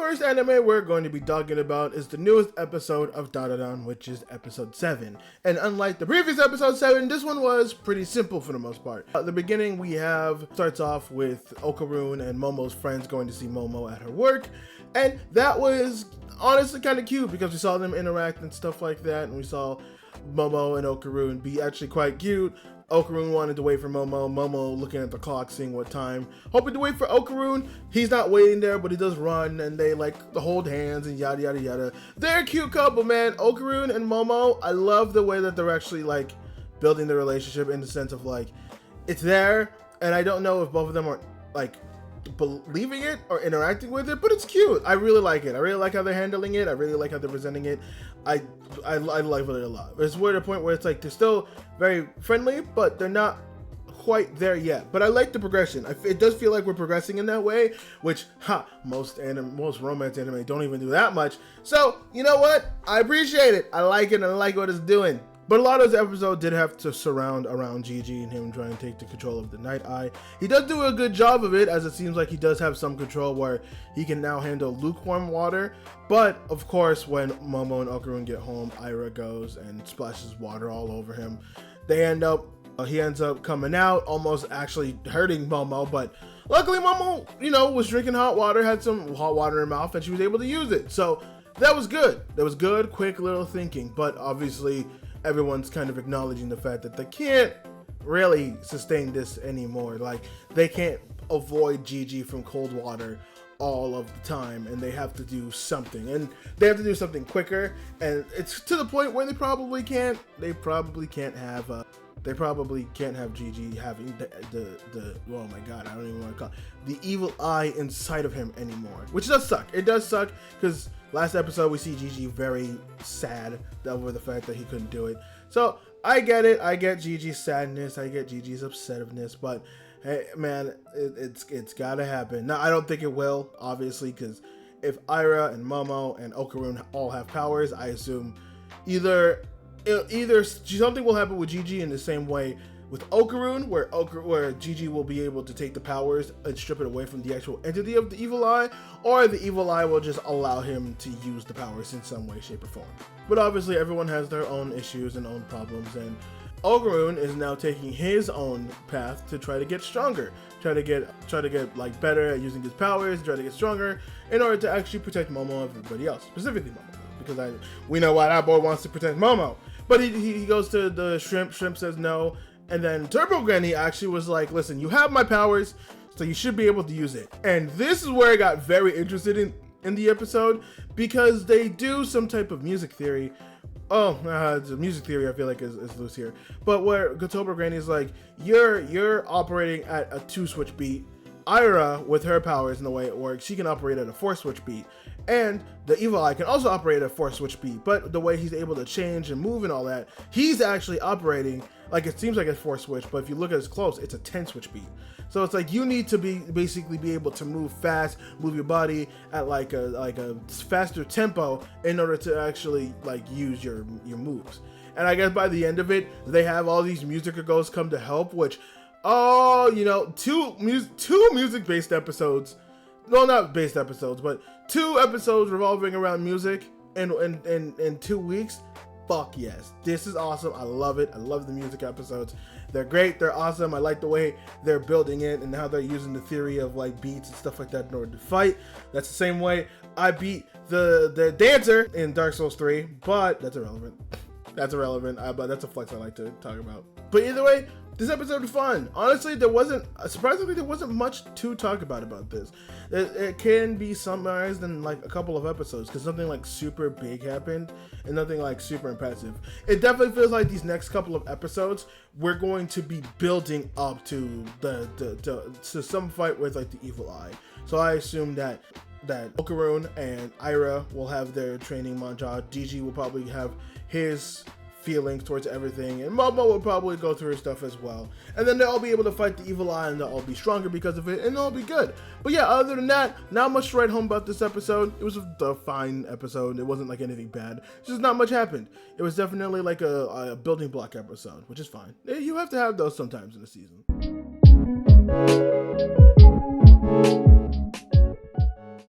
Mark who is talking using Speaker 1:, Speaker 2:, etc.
Speaker 1: first anime we're going to be talking about is the newest episode of Dandadan, which is episode 7. And unlike the previous episode 7, this one was pretty simple for the most part. At the beginning, starts off with Okarun and Momo's friends going to see Momo at her work. And that was honestly kind of cute because we saw them interact and stuff like that. And we saw Momo and Okarun be actually quite cute. Okarun wanted to wait for Momo. Momo looking at the clock, seeing what time. Hoping to wait for Okarun. He's not waiting there, but he does run, and they like hold hands and yada yada yada. They're a cute couple, man. Okarun and Momo. I love the way that they're actually like building the relationship in the sense of like it's there, and I don't know if both of them are like believing it or interacting with it, but it's cute. I really like it. I really like how they're handling it. I really like how they're presenting it. I like it a lot. It's weird at a point where it's like they're still very friendly, but they're not quite there yet. But I like the progression. It does feel like we're progressing in that way, which most romance anime don't even do that much. So you know what? I appreciate it. I like it, and I like what it's doing. But a lot of this episode did have to surround around Gigi and him trying to take the control of the Night Eye. He does do a good job of it, as it seems like he does have some control where he can now handle lukewarm water. But of course, when Momo and Okarun get home, Ira goes and splashes water all over him. He ends up coming out, almost actually hurting Momo. But luckily, Momo, was drinking hot water, had some hot water in her mouth, and she was able to use it. So that was good. That was good, quick little thinking. But obviously, everyone's kind of acknowledging the fact that they can't really sustain this anymore. Like, they can't avoid Gigi from cold water all of the time, and they have to do something, and they have to do something quicker. And it's to the point where they probably can't have Gigi having the oh my god, I don't even want to call it the evil eye inside of him anymore, which does suck. It does suck because last episode we see Gigi very sad over the fact that he couldn't do it. So I get it. I get Gigi's sadness. I get Gigi's upsetness. But hey, man, it's gotta happen. Now I don't think it will, obviously, because if Ira and Momo and Okarun all have powers, I assume either something will happen with Gigi in the same way with Okarun, where Gigi will be able to take the powers and strip it away from the actual entity of the evil eye, or the evil eye will just allow him to use the powers in some way, shape, or form. But obviously everyone has their own issues and own problems, and Okarun is now taking his own path to try to get stronger, try to get like better at using his powers, try to get stronger in order to actually protect Momo and everybody else, specifically Momo, because we know why that boy wants to protect Momo. But he goes to the Shrimp. Shrimp says no. And then Turbo Granny actually was like, listen, you have my powers, so you should be able to use it. And this is where I got very interested in the episode, because they do some type of music theory. The music theory I feel like is loose here. But where Turbo Granny is like, you're operating at a 2-switch beat. Ira, with her powers and the way it works, she can operate at a 4-switch beat. And the evil eye can also operate at a 4-switch beat, but the way he's able to change and move and all that, he's actually operating like it seems like a 4-switch, but if you look at it close, it's a 10-switch beat. So it's like you need to basically be able to move fast, move your body at like a faster tempo in order to actually like use your moves. And I guess by the end of it, they have all these music ghosts come to help, which two music-based episodes. No, not based episodes, but 2 episodes revolving around music in 2 weeks. Fuck yes. This is awesome. I love it. I love the music episodes. They're great. They're awesome. I like the way they're building it and how they're using the theory of like beats and stuff like that in order to fight. That's the same way I beat the dancer in Dark Souls 3, but that's irrelevant. But that's a flex I like to talk about. But either way, this episode was fun. Honestly, surprisingly, there wasn't much to talk about this. It can be summarized in like a couple of episodes because something like super big happened and nothing like super impressive. It definitely feels like these next couple of episodes, we're going to be building up to to some fight with like the evil eye. So I assume that Okarun and Ira will have their training montage. Gigi will probably have his feelings towards everything, and Momo will probably go through her stuff as well, and then they'll all be able to fight the evil eye, and they'll all be stronger because of it, and they'll all be good. But yeah, other than that, not much to write home about this episode. It was a fine episode. It wasn't like anything bad. Just not much happened. It was definitely like a building block episode, which is fine. You have to have those sometimes in a season.